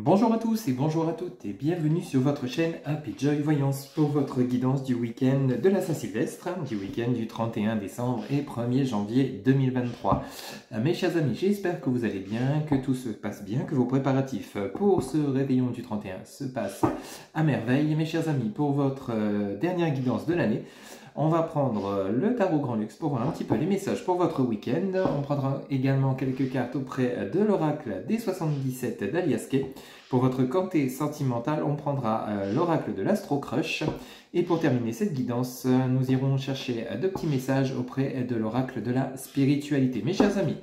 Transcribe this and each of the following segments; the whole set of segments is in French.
Bonjour à tous et bonjour à toutes et bienvenue sur votre chaîne Happy Joy Voyance pour votre guidance du week-end de la Saint-Sylvestre, du week-end du 31 décembre et 1er janvier 2023. Mes chers amis, j'espère que vous allez bien, que tout se passe bien, que vos préparatifs pour ce réveillon du 31 se passent à merveille. Mes chers amis, pour votre dernière guidance de l'année, on va prendre le tarot Grand Luxe pour voir un petit peu les messages pour votre week-end. On prendra également quelques cartes auprès de l'oracle des 77 d'Aliasquet. Pour votre côté sentimental, on prendra l'oracle de l'Astro Crush. Et pour terminer cette guidance, nous irons chercher de petits messages auprès de l'oracle de la spiritualité. Mes chers amis,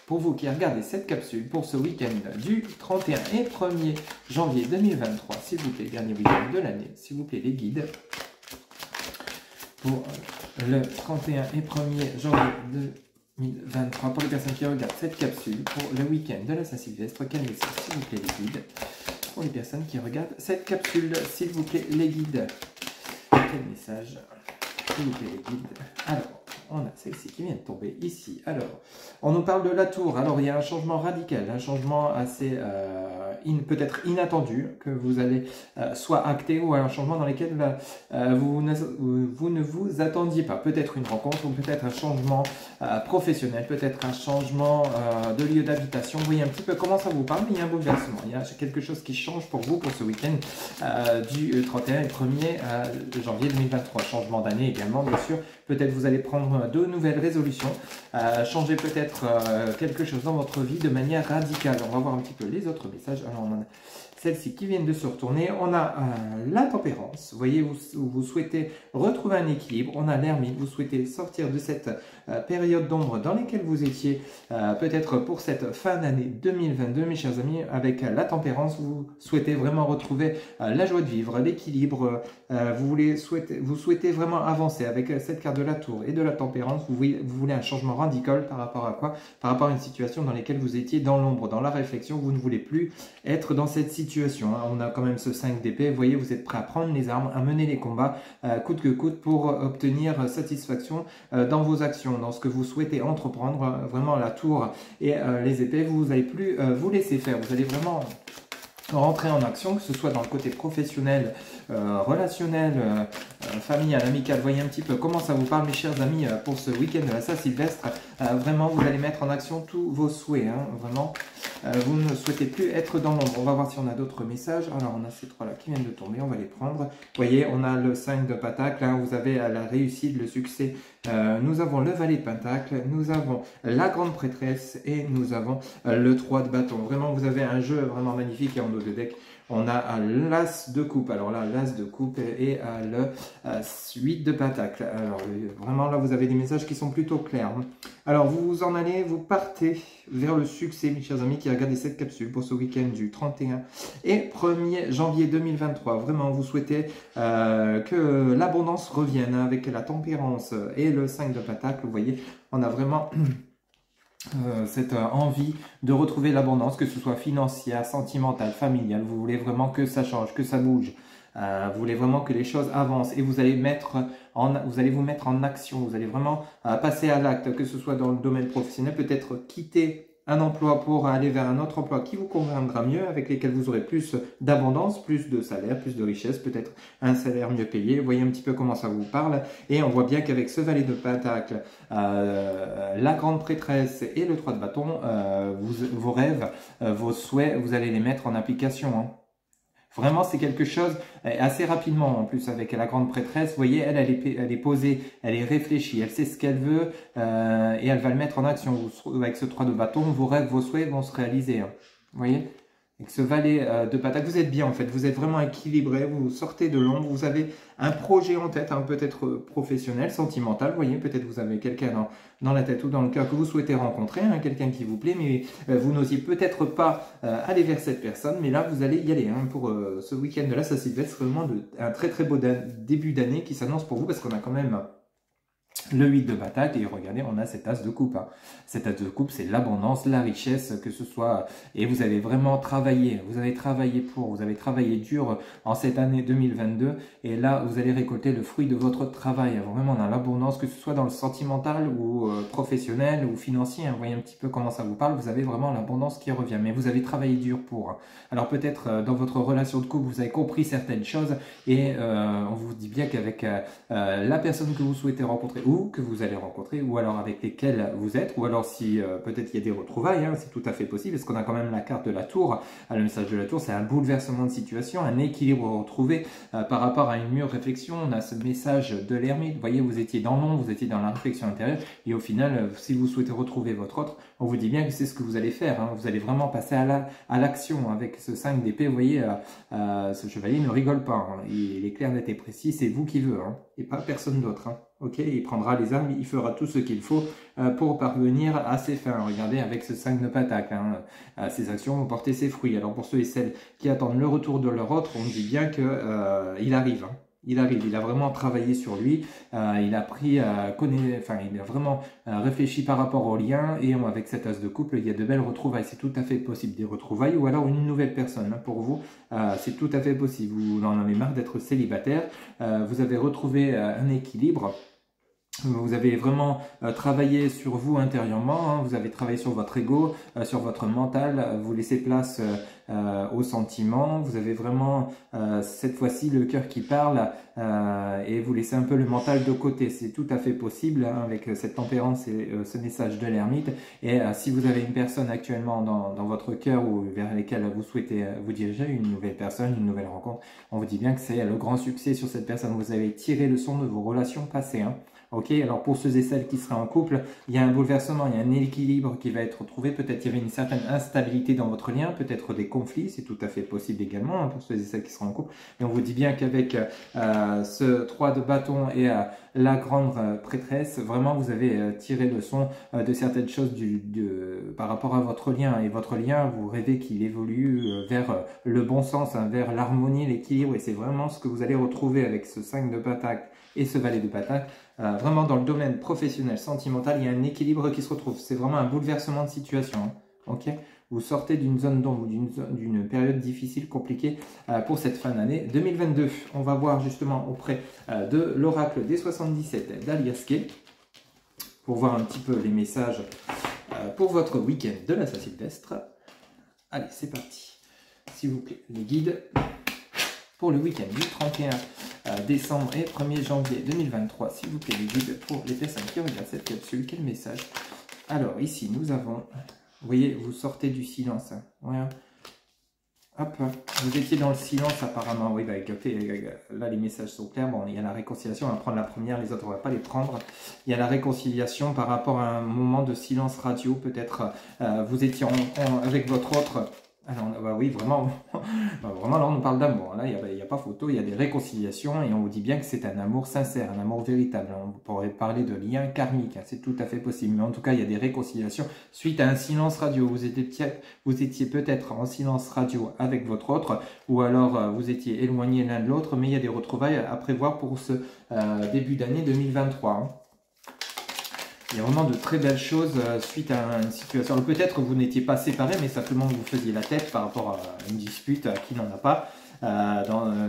pour vous qui regardez cette capsule pour ce week-end du 31 et 1er janvier 2023, s'il vous plaît, dernier week-end de l'année, s'il vous plaît, les guides. Pour le 31 et 1er janvier 2023, pour les personnes qui regardent cette capsule, pour le week-end de la Saint-Sylvestre, quel message, s'il vous plaît, les guides? Pour les personnes qui regardent cette capsule, s'il vous plaît, les guides. Quel message, s'il vous plaît, les guides? Alors, on a celle-ci qui vient de tomber ici. Alors, on nous parle de la tour. Alors, il y a un changement radical, un changement assez peut-être inattendu que vous allez soit acter ou un changement dans lequel vous ne vous attendiez pas. Peut-être une rencontre ou peut-être un changement professionnel, peut-être un changement de lieu d'habitation. Vous voyez un petit peu comment ça vous parle, mais il y a un bouleversement. Il y a quelque chose qui change pour vous pour ce week-end du 31 et 1er janvier 2023. Changement d'année également, bien sûr. Peut-être vous allez prendre de nouvelles résolutions, changer peut-être quelque chose dans votre vie de manière radicale. On va voir un petit peu les autres messages. Alors, on en a celles-ci qui viennent de se retourner. On a la tempérance. Vous voyez, vous souhaitez retrouver un équilibre. On a l'ermite. Vous souhaitez sortir de cette période d'ombre dans laquelle vous étiez peut-être pour cette fin d'année 2022, mes chers amis. Avec la tempérance, vous souhaitez vraiment retrouver la joie de vivre, l'équilibre. Vous souhaitez vraiment avancer avec cette carte de la tour et de la tempérance. Vous voulez un changement radical par rapport à quoi? Par rapport à une situation dans laquelle vous étiez dans l'ombre, dans la réflexion. Vous ne voulez plus être dans cette situation. On a quand même ce 5 d'épée. Vous voyez, vous êtes prêt à prendre les armes, à mener les combats coûte que coûte pour obtenir satisfaction dans vos actions, dans ce que vous souhaitez entreprendre. Vraiment la tour et les épées, vous n'allez plus vous laisser faire. Vous allez vraiment rentrer en action, que ce soit dans le côté professionnel, relationnel, familial, amical. Voyez un petit peu comment ça vous parle, mes chers amis, pour ce week-end de la Saint-Sylvestre. Vraiment, vous allez mettre en action tous vos souhaits. Vraiment, vous ne souhaitez plus être dans l'ombre. On va voir si on a d'autres messages. Alors, on a ces trois-là qui viennent de tomber. On va les prendre. Vous voyez, on a le 5 de Pentacle. Vous avez la réussite, le succès. Nous avons le valet de Pentacle. Nous avons la grande prêtresse. Et nous avons le 3 de bâton. Vraiment, vous avez un jeu vraiment magnifique en dos de deck. On a l'as de coupe. Alors là, l'as de coupe et le 8 de pentacle. Alors vraiment là, vous avez des messages qui sont plutôt clairs. Alors vous en allez, vous partez vers le succès, mes chers amis qui regardez cette capsule pour ce week-end du 31 et 1er janvier 2023. Vraiment, vous souhaitez que l'abondance revienne avec la tempérance et le 5 de pentacle. Vous voyez, on a vraiment cette envie de retrouver l'abondance, que ce soit financière, sentimentale, familiale. Vous voulez vraiment que ça change, que ça bouge. Vous voulez vraiment que les choses avancent et vous allez vous mettre en action. Vous allez vraiment passer à l'acte, que ce soit dans le domaine professionnel, peut-être quitter un emploi pour aller vers un autre emploi qui vous conviendra mieux, avec lesquels vous aurez plus d'abondance, plus de salaire, plus de richesse, peut-être un salaire mieux payé. Vous voyez un petit peu comment ça vous parle. Et on voit bien qu'avec ce valet de pentacle, la grande prêtresse et le 3 de bâton, vos rêves, vos souhaits, vous allez les mettre en application. Vraiment, c'est quelque chose assez rapidement en plus avec la grande prêtresse. Vous voyez, elle est posée, elle est réfléchie, elle sait ce qu'elle veut et elle va le mettre en action. Avec ce 3 de bâton, vos rêves, vos souhaits vont se réaliser. Vous voyez, avec ce valet de pentacle, vous êtes bien en fait. Vous êtes vraiment équilibré, vous sortez de l'ombre, vous avez un projet en tête, peut-être professionnel, sentimental. Vous voyez, peut-être vous avez quelqu'un dans la tête ou dans le cœur que vous souhaitez rencontrer, quelqu'un qui vous plaît, mais vous n'osiez peut-être pas aller vers cette personne. Mais là, vous allez y aller pour ce week-end de la Saint-Sylvestre. C'est vraiment un très très beau début d'année qui s'annonce pour vous parce qu'on a quand même le 8 de bataille, et regardez, on a cet as de coupe. Hein. Cet as de coupe, c'est l'abondance, la richesse, que ce soit... Et vous avez vraiment travaillé, vous avez travaillé dur en cette année 2022, et là, vous allez récolter le fruit de votre travail. Vraiment, on a l'abondance, que ce soit dans le sentimental, ou professionnel, ou financier. Hein. Vous voyez un petit peu comment ça vous parle, vous avez vraiment l'abondance qui revient, mais vous avez travaillé dur pour. Hein. Alors peut-être, dans votre relation de couple, vous avez compris certaines choses, et on vous dit bien qu'avec la personne que vous souhaitez rencontrer, ou que vous allez rencontrer, ou alors avec lesquels vous êtes, ou alors si peut-être il y a des retrouvailles, hein, c'est tout à fait possible, parce qu'on a quand même la carte de la tour. Le message de la tour, c'est un bouleversement de situation, un équilibre retrouvé par rapport à une mûre réflexion. On a ce message de l'ermite, vous voyez, vous étiez dans l'ombre, vous étiez dans la réflexion intérieure, et au final, si vous souhaitez retrouver votre autre, on vous dit bien que c'est ce que vous allez faire, hein. Vous allez vraiment passer à l'action avec ce 5 d'épée. Vous voyez, ce chevalier ne rigole pas, hein. Il est clair, net et précis, c'est vous qui veut, hein, et pas personne d'autre, hein. Ok, il prendra les armes, il fera tout ce qu'il faut pour parvenir à ses fins. Regardez, avec ce 5 de pentacle, hein, ses actions vont porter ses fruits. Alors pour ceux et celles qui attendent le retour de leur autre, on dit bien que il arrive. Hein. Il arrive, il a vraiment travaillé sur lui, il a pris, il a vraiment réfléchi par rapport au lien, et avec cet as de couple, il y a de belles retrouvailles. C'est tout à fait possible, des retrouvailles, ou alors une nouvelle personne. Hein, pour vous, c'est tout à fait possible. Vous en avez marre d'être célibataire, vous avez retrouvé un équilibre. Vous avez vraiment travaillé sur vous intérieurement, hein, vous avez travaillé sur votre ego, sur votre mental, vous laissez place aux sentiments, vous avez vraiment cette fois-ci le cœur qui parle, et vous laissez un peu le mental de côté. C'est tout à fait possible, hein, avec cette tempérance et ce message de l'ermite. Et si vous avez une personne actuellement dans votre cœur, ou vers lesquelles vous souhaitez vous diriger, une nouvelle personne, une nouvelle rencontre, on vous dit bien que c'est le grand succès sur cette personne. Vous avez tiré le leçon de vos relations passées, hein. Ok, alors pour ceux et celles qui seraient en couple, il y a un bouleversement, il y a un équilibre qui va être trouvé. Peut-être il y avait une certaine instabilité dans votre lien, peut-être des conflits, c'est tout à fait possible également, hein, pour ceux et celles qui seront en couple. Et on vous dit bien qu'avec ce 3 de bâton et la grande prêtresse, vraiment vous avez tiré leçon de certaines choses par rapport à votre lien. Et votre lien, vous rêvez qu'il évolue vers le bon sens, hein, vers l'harmonie, l'équilibre. Et c'est vraiment ce que vous allez retrouver avec ce 5 de pentacle et ce valet de pentacle. Vraiment dans le domaine professionnel, sentimental, il y a un équilibre qui se retrouve. C'est vraiment un bouleversement de situation. Hein. Ok, vous sortez d'une zone d'ombre, d'une période difficile, compliquée pour cette fin d'année 2022. On va voir justement auprès de l'oracle des 77 d'Aliaske pour voir un petit peu les messages pour votre week-end de la Saint-Sylvestre. Allez, c'est parti. S'il vous plaît, les guides pour le week-end du 31 décembre et 1er janvier 2023. S'il vous plaît, les guides pour les personnes qui regardent cette capsule. Quel message? Alors, ici, nous avons... Vous voyez, vous sortez du silence. Hein. Ouais. Hop, vous étiez dans le silence apparemment. Oui, bah, écoutez, là, les messages sont clairs. Bon, il y a la réconciliation. On va prendre la première, les autres, on ne va pas les prendre. Il y a la réconciliation par rapport à un moment de silence radio. Peut-être vous étiez avec votre autre... Alors, bah oui, vraiment, vraiment là on nous parle d'amour, là il n'y a pas photo, il y a des réconciliations et on vous dit bien que c'est un amour sincère, un amour véritable. On pourrait parler de lien karmique, hein, c'est tout à fait possible, mais en tout cas il y a des réconciliations suite à un silence radio. Vous étiez peut-être en silence radio avec votre autre, ou alors vous étiez éloignés l'un de l'autre, mais il y a des retrouvailles à prévoir pour ce début d'année 2023. Hein. Il y a vraiment de très belles choses suite à une situation. Peut-être que vous n'étiez pas séparés, mais simplement vous faisiez la tête par rapport à une dispute qui n'en a pas.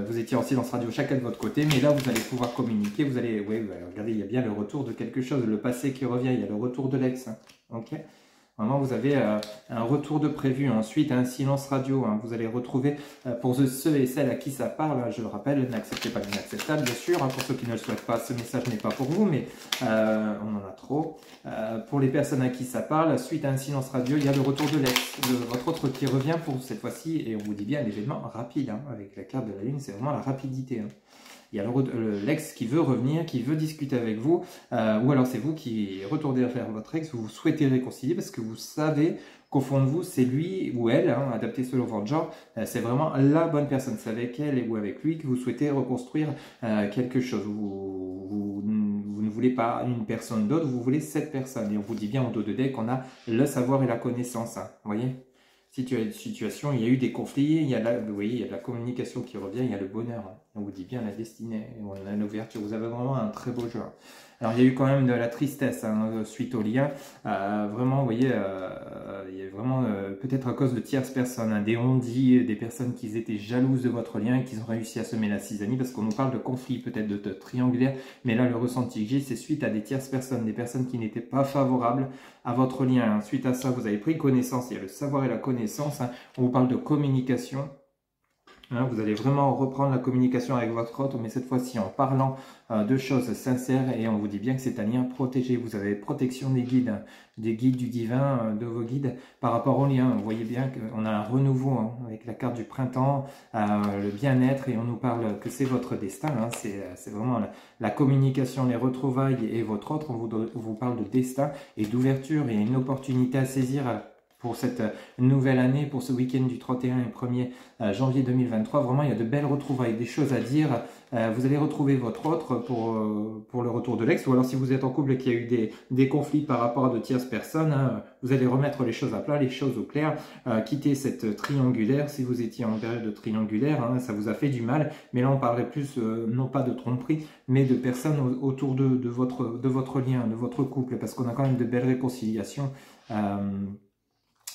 Vous étiez en silence radio chacun de votre côté, mais là vous allez pouvoir communiquer. Vous allez, oui, regardez, il y a bien le retour de quelque chose, le passé qui revient. Il y a le retour de l'ex. Hein. Ok. Vraiment, vous avez un retour de prévu. Ensuite, un silence radio. Hein. Vous allez retrouver, pour ceux et celles à qui ça parle, je le rappelle, n'acceptez pas l'inacceptable, bien sûr. Hein. Pour ceux qui ne le souhaitent pas, ce message n'est pas pour vous, mais on en a trop. Pour les personnes à qui ça parle, suite à un silence radio, il y a le retour de l'ex, votre autre qui revient pour cette fois-ci. Et on vous dit bien l'événement rapide. Hein. Avec la carte de la lune, c'est vraiment la rapidité. Hein. Il y a l'ex qui veut revenir, qui veut discuter avec vous, ou alors c'est vous qui retournez vers votre ex, vous souhaitez réconcilier parce que vous savez qu'au fond de vous, c'est lui ou elle, hein, adapté selon votre genre, c'est vraiment la bonne personne. C'est avec elle ou avec lui que vous souhaitez reconstruire quelque chose. Vous ne voulez pas une personne d'autre, vous voulez cette personne. Et on vous dit bien en dos de deck qu'on a le savoir et la connaissance. Hein, vous voyez ? Situation, il y a eu des conflits, il y a vous voyez, il y a de la communication qui revient, il y a le bonheur. Hein. On vous dit bien la destinée, on a l'ouverture. Vous avez vraiment un très beau jeu. Alors, il y a eu quand même de la tristesse hein, suite au lien. Vraiment, vous voyez, il y a vraiment peut-être à cause de tierces personnes, hein, des on-dit, des personnes qui étaient jalouses de votre lien et qui ont réussi à semer la zizanie parce qu'on nous parle de conflit, peut-être de triangulaire. Mais là, le ressenti que j'ai, c'est suite à des tierces personnes, des personnes qui n'étaient pas favorables à votre lien. Suite à ça, vous avez pris connaissance, il y a le savoir et la connaissance. Hein. On vous parle de communication. Hein, vous allez vraiment reprendre la communication avec votre autre, mais cette fois-ci en parlant de choses sincères et on vous dit bien que c'est un lien protégé. Vous avez protection des guides du divin, de vos guides par rapport au lien. Vous voyez bien qu'on a un renouveau hein, avec la carte du printemps, le bien-être et on nous parle que c'est votre destin. Hein, c'est vraiment la communication, les retrouvailles et votre autre. On vous parle de destin et d'ouverture et une opportunité à saisir pour cette nouvelle année, pour ce week-end du 31 et 1er janvier 2023. Vraiment, il y a de belles retrouvailles, des choses à dire. Vous allez retrouver votre autre pour le retour de l'ex. Ou alors, si vous êtes en couple et qu'il y a eu des conflits par rapport à de tierces personnes, hein, vous allez remettre les choses à plat, les choses au clair. Quitter cette triangulaire. Si vous étiez en période de triangulaire, hein, ça vous a fait du mal. Mais là, on parlerait plus, non pas de tromperie, mais de personnes autour de votre lien, de votre couple. Parce qu'on a quand même de belles réconciliations.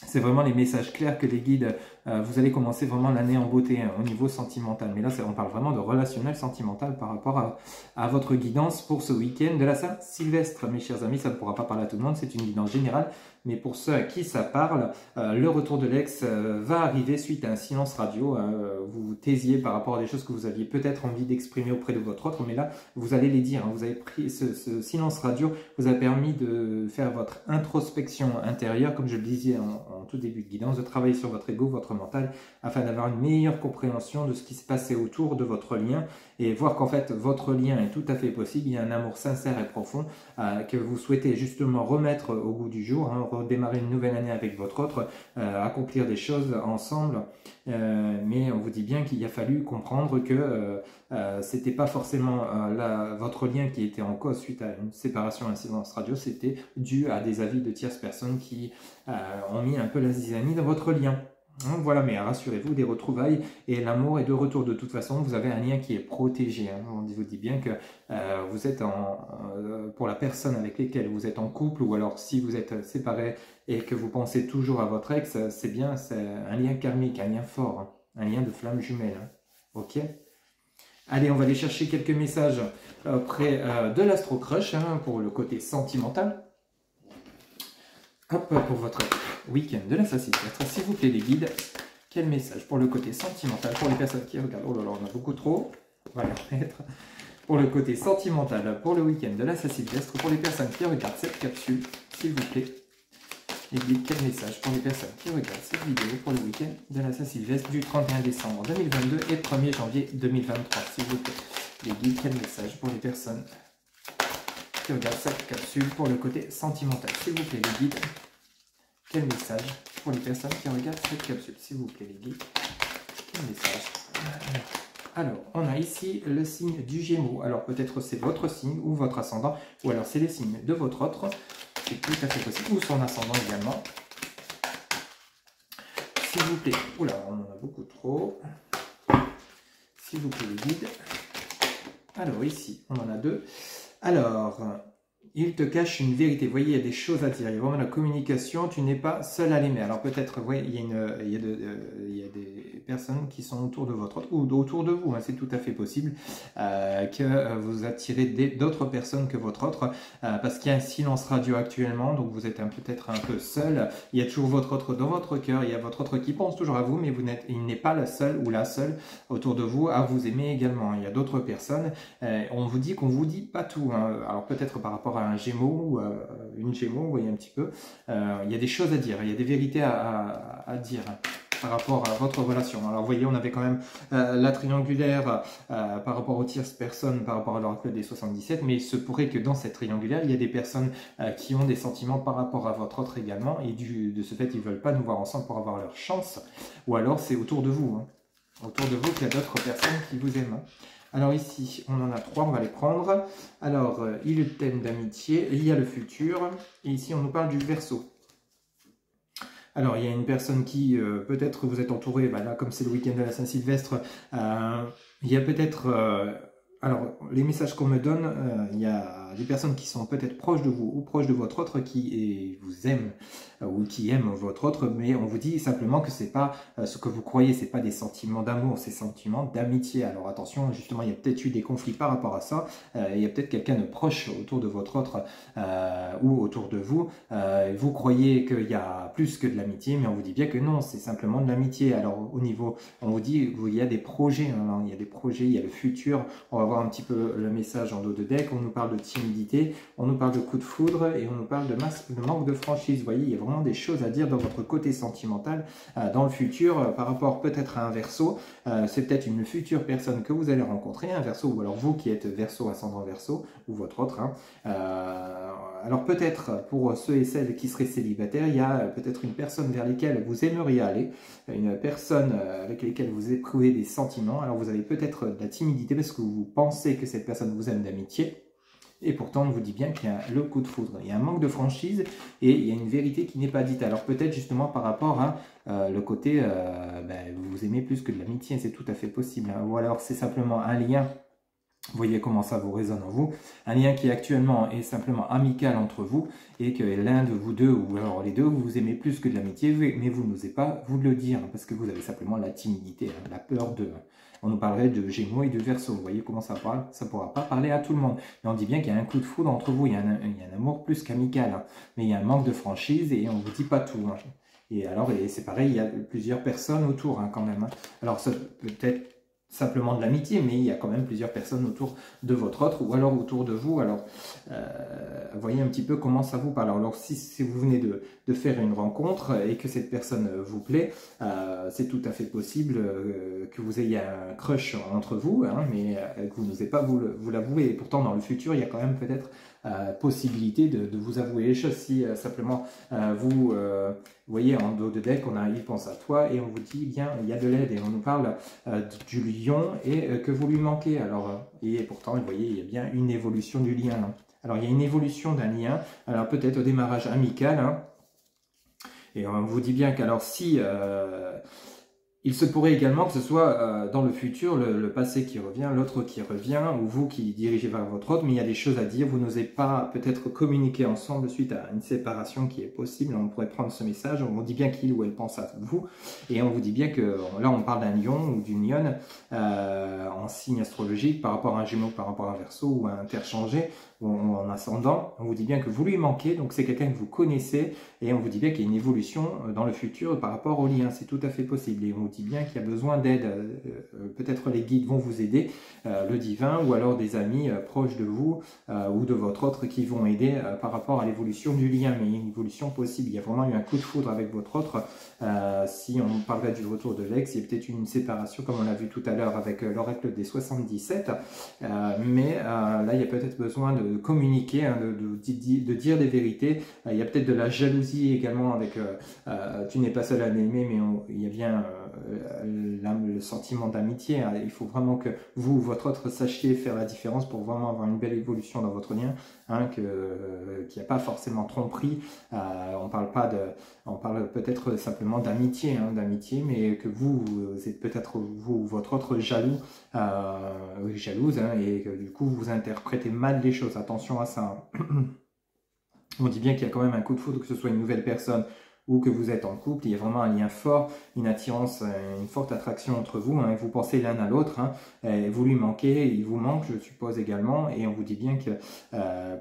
C'est vraiment les messages clairs que les guides, vous allez commencer vraiment l'année en beauté hein, au niveau sentimental. Mais là, on parle vraiment de relationnel sentimental par rapport à votre guidance pour ce week-end de la Saint-Sylvestre. Mes chers amis, ça ne pourra pas parler à tout le monde, c'est une guidance générale. Mais pour ceux à qui ça parle, le retour de l'ex va arriver suite à un silence radio. Vous vous taisiez par rapport à des choses que vous aviez peut-être envie d'exprimer auprès de votre autre, mais là, vous allez les dire. Hein. Vous avez pris ce silence radio, vous a permis de faire votre introspection intérieure, comme je le disais en tout début de guidance, de travailler sur votre ego, votre mental, afin d'avoir une meilleure compréhension de ce qui se passait autour de votre lien et voir qu'en fait, votre lien est tout à fait possible. Il y a un amour sincère et profond que vous souhaitez justement remettre au goût du jour, hein, redémarrer une nouvelle année avec votre autre, accomplir des choses ensemble. Mais on vous dit bien qu'il a fallu comprendre que c'était pas forcément votre lien qui était en cause suite à une séparation, un silence radio, c'était dû à des avis de tierces personnes qui ont mis un peu la zizanie dans votre lien. Hein, voilà, mais rassurez-vous, des retrouvailles et l'amour est de retour. De toute façon, vous avez un lien qui est protégé. Hein. On vous dit bien que vous êtes pour la personne avec laquelle vous êtes en couple ou alors si vous êtes séparés et que vous pensez toujours à votre ex, c'est bien, c'est un lien karmique, un lien fort, hein, un lien de flamme jumelle. Hein. Ok ? Allez, on va aller chercher quelques messages auprès de l'Astro Crush hein, pour le côté sentimental. Hop, pour votre week-end de la Saint-Sylvestre, s'il vous plaît les guides, quel message pour le côté sentimental, pour les personnes qui regardent, oh là là, on a beaucoup trop, on va le mettre, pour le côté sentimental, pour le week-end de la Saint-Sylvestre, pour les personnes qui regardent cette capsule, s'il vous plaît, les guides, quel message pour les personnes qui regardent cette vidéo pour le week-end de la Saint-Sylvestre du 31 décembre 2022 et 1er janvier 2023, s'il vous plaît, les guides, quel message pour les personnes qui regardent cette capsule pour le côté sentimental, s'il vous plaît les guides. Quel message pour les personnes qui regardent cette capsule, s'il vous plaît les guides. Quel message. Alors, on a ici le signe du Gémeaux. Alors, peut-être c'est votre signe ou votre ascendant, ou alors c'est les signes de votre autre. C'est tout à fait possible, ou son ascendant également. S'il vous plaît. Oula, on en a beaucoup trop. S'il vous plaît les guides. Alors, ici, on en a deux. Alors, il te cache une vérité. Vous voyez, il y a des choses à dire. Il y a vraiment la communication. Tu n'es pas seul à l'aimer. Alors peut-être, oui, il y a des personnes qui sont autour de votre autre, ou autour de vous. Hein, c'est tout à fait possible que vous attirez d'autres personnes que votre autre, parce qu'il y a un silence radio actuellement. Donc vous êtes peut-être un peu seul. Il y a toujours votre autre dans votre cœur. Il y a votre autre qui pense toujours à vous, mais il n'est pas le seul ou la seule autour de vous à vous aimer également. Il y a d'autres personnes. On vous dit qu'on vous dit pas tout. Hein. Alors peut-être par rapport à un Gémeaux ou une Gémeaux, vous voyez un petit peu. Il y a des choses à dire, il y a des vérités à dire par rapport à votre relation. Alors vous voyez, on avait quand même la triangulaire par rapport aux tierces personnes, par rapport à l'oracle des 77, mais il se pourrait que dans cette triangulaire, il y a des personnes qui ont des sentiments par rapport à votre autre également, et de ce fait, ils ne veulent pas nous voir ensemble pour avoir leur chance, ou alors c'est autour de vous, hein. Autour de vous qu'il y a d'autres personnes qui vous aiment. Alors ici, on en a trois, on va les prendre. Alors, il y a le thème d'amitié, il y a le futur, et ici on nous parle du Verseau. Alors, il y a une personne qui, peut-être vous êtes entouré, bah là, comme c'est le week-end de la Saint-Sylvestre, il y a peut-être... alors, les messages qu'on me donne, il y a des personnes qui sont peut-être proches de vous ou proches de votre autre qui vous aiment ou qui aiment votre autre, mais on vous dit simplement que c'est pas ce que vous croyez, c'est pas des sentiments d'amour, c'est sentiments d'amitié. Alors attention, justement, il y a peut-être eu des conflits par rapport à ça. Il y a peut-être quelqu'un de proche autour de votre autre ou autour de vous. Vous croyez qu'il y a plus que de l'amitié, mais on vous dit bien que non, c'est simplement de l'amitié. Alors au niveau, on vous dit il y a des projets, hein, il y a des projets, il y a le futur. On va voir un petit peu le message en dos de deck. On nous parle de timidité, on nous parle de coup de foudre et on nous parle de manque de franchise. Vous voyez, il y a vraiment des choses à dire dans votre côté sentimental dans le futur par rapport peut-être à un Verseau. C'est peut-être une future personne que vous allez rencontrer, un Verseau, ou alors vous qui êtes Verseau, ascendant Verseau, ou votre autre. Hein. Alors peut-être pour ceux et celles qui seraient célibataires, il y a peut-être une personne vers laquelle vous aimeriez aller, une personne avec laquelle vous éprouvez des sentiments. Alors vous avez peut-être de la timidité parce que vous pensez que cette personne vous aime d'amitié. Et pourtant, on vous dit bien qu'il y a le coup de foudre. Il y a un manque de franchise et il y a une vérité qui n'est pas dite. Alors peut-être justement par rapport à le côté, vous vous aimez plus que de l'amitié, c'est tout à fait possible. Hein. Ou alors c'est simplement un lien, vous voyez comment ça vous résonne en vous, un lien qui actuellement est simplement amical entre vous et que l'un de vous deux, ou alors les deux, vous vous aimez plus que de l'amitié, mais vous n'osez pas vous le dire parce que vous avez simplement la timidité, hein, la peur de... On nous parlerait de Gémeaux et de Verseau. Vous voyez comment ça parle? Ça ne pourra pas parler à tout le monde. Mais on dit bien qu'il y a un coup de foudre entre vous. Il y a un amour plus qu'amical. Hein. Mais il y a un manque de franchise et on ne vous dit pas tout. Hein. Et alors, c'est pareil, il y a plusieurs personnes autour hein, quand même. Hein. Alors, ça peut être simplement de l'amitié, mais il y a quand même plusieurs personnes autour de votre autre ou alors autour de vous. Alors, voyez un petit peu comment ça vous parle. Alors, si vous venez de faire une rencontre et que cette personne vous plaît, c'est tout à fait possible que vous ayez un crush entre vous, hein, mais que vous n'osez pas vous l'avouer. Et pourtant, dans le futur, il y a quand même peut-être possibilité de vous avouer les choses. Si simplement vous voyez en dos de deck, on a il pense à toi et on vous dit bien il y a de l'aide et on nous parle du lion et que vous lui manquez. Alors et pourtant vous voyez il y a bien une évolution du lien. Hein. Alors il y a une évolution d'un lien. Alors peut-être au démarrage amical. Hein, et on vous dit bien qu'alors si il se pourrait également que ce soit dans le futur, le passé qui revient, l'autre qui revient, ou vous qui dirigez vers votre autre, mais il y a des choses à dire, vous n'osez pas peut-être communiquer ensemble suite à une séparation qui est possible. On pourrait prendre ce message, on vous dit bien qu'il ou elle pense à vous, et on vous dit bien que là on parle d'un lion ou d'une lionne en signe astrologique par rapport à un Gémeaux, par rapport à un Verseau ou à un interchangé, ou en ascendant, on vous dit bien que vous lui manquez, donc c'est quelqu'un que vous connaissez, et on vous dit bien qu'il y a une évolution dans le futur par rapport au lien, c'est tout à fait possible, et on vous dit bien qu'il y a besoin d'aide, peut-être les guides vont vous aider, le divin, ou alors des amis proches de vous, ou de votre autre qui vont aider par rapport à l'évolution du lien, mais il y a une évolution possible, il y a vraiment eu un coup de foudre avec votre autre, si on parlerait du retour de l'ex, il y a peut-être une séparation, comme on l'a vu tout à l'heure avec l'oracle des 77, mais là il y a peut-être besoin de communiquer, hein, de dire des vérités. Il y a peut-être de la jalousie également avec tu n'es pas seul à m'aimer, mais il y a bien le sentiment d'amitié. Hein. Il faut vraiment que vous ou votre autre sachiez faire la différence pour vraiment avoir une belle évolution dans votre lien, hein, qu'il n'y a pas forcément tromperie. On parle peut-être simplement d'amitié, hein, mais que vous êtes peut-être vous ou votre autre jaloux, jalouse, hein, et que du coup vous interprétez mal les choses. Attention à ça. On dit bien qu'il y a quand même un coup de foudre, que ce soit une nouvelle personne ou que vous êtes en couple, il y a vraiment un lien fort, une attirance, une forte attraction entre vous, hein, et vous pensez l'un à l'autre, hein, vous lui manquez, il vous manque, je suppose également, et on vous dit bien que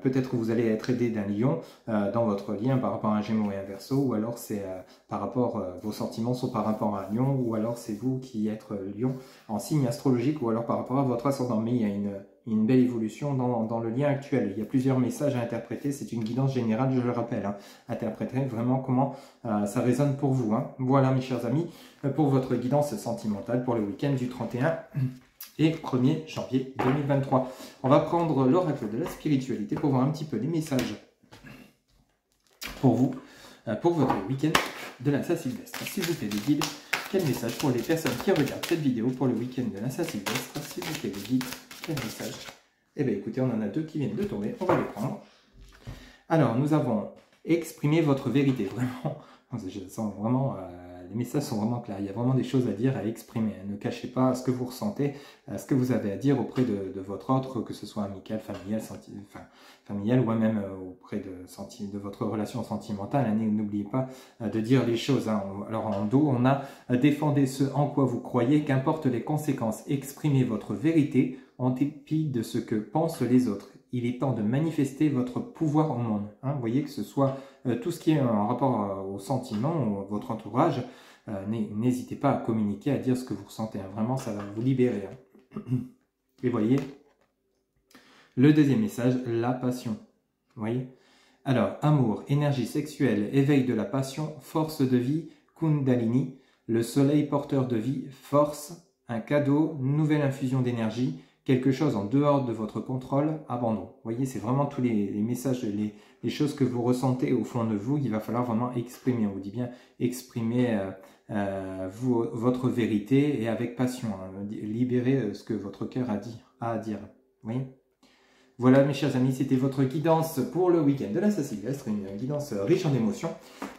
peut-être que vous allez être aidé d'un lion dans votre lien par rapport à un Gémeaux et un Verseau, ou alors c'est par rapport, vos sentiments sont par rapport à un lion, ou alors c'est vous qui êtes lion en signe astrologique, ou alors par rapport à votre ascendant, mais il y a une belle évolution dans le lien actuel. Il y a plusieurs messages à interpréter, c'est une guidance générale, je le rappelle. Hein. Interprétez vraiment comment ça résonne pour vous. Hein. Voilà mes chers amis, pour votre guidance sentimentale pour le week-end du 31 et 1er janvier 2023. On va prendre l'oracle de la spiritualité pour voir un petit peu les messages pour vous, pour votre week-end de la Saint-Sylvestre. S'il vous plaît les guides, quel message pour les personnes qui regardent cette vidéo pour le week-end de la Saint-Sylvestre? S'il vous plaît les guides, quel message? Eh bien écoutez, on en a deux qui viennent de tomber, on va les prendre. Alors nous avons Exprimez votre vérité, vraiment. Je sens vraiment, les messages sont vraiment clairs. Il y a vraiment des choses à dire, à exprimer. Ne cachez pas ce que vous ressentez, ce que vous avez à dire auprès de votre autre, que ce soit amical, familial ou même auprès de votre relation sentimentale. N'oubliez pas de dire les choses. Alors en dos, on a défendez ce en quoi vous croyez, qu'importe les conséquences. Exprimez votre vérité en dépit de ce que pensent les autres. Il est temps de manifester votre pouvoir au monde. Vous voyez, que ce soit tout ce qui est en rapport au sentiment, votre entourage, n'hésitez pas à communiquer, à dire ce que vous ressentez. Vraiment, ça va vous libérer. Et voyez, le deuxième message, la passion. Vous voyez? Alors, amour, énergie sexuelle, éveil de la passion, force de vie, Kundalini, le soleil porteur de vie, force, un cadeau, nouvelle infusion d'énergie, quelque chose en dehors de votre contrôle, abandon. Vous voyez, c'est vraiment tous les messages, les choses que vous ressentez au fond de vous, qu'il va falloir vraiment exprimer. On vous dit bien, exprimez votre vérité et avec passion. Libérez ce que votre cœur a à dire. Vous voyez ? Voilà mes chers amis, c'était votre guidance pour le week-end de la Saint-Sylvestre, une guidance riche en émotions.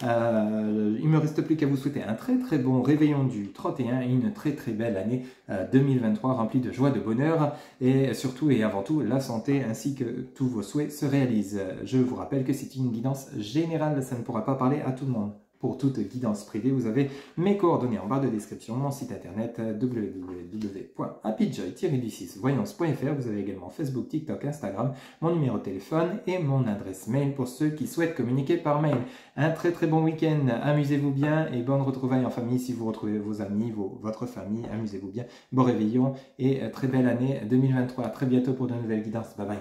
Il ne me reste plus qu'à vous souhaiter un très très bon réveillon du 31 et une très très belle année 2023 remplie de joie, de bonheur et surtout et avant tout la santé ainsi que tous vos souhaits se réalisent. Je vous rappelle que c'est une guidance générale, ça ne pourra pas parler à tout le monde. Pour toute guidance privée, vous avez mes coordonnées en barre de description, mon site internet www.happyjoy-voyance.fr. Vous avez également Facebook, TikTok, Instagram, mon numéro de téléphone et mon adresse mail pour ceux qui souhaitent communiquer par mail. Un très très bon week-end, amusez-vous bien et bonne retrouvaille en famille si vous retrouvez vos amis, votre famille, amusez-vous bien. Bon réveillon et très belle année 2023. À très bientôt pour de nouvelles guidances. Bye bye.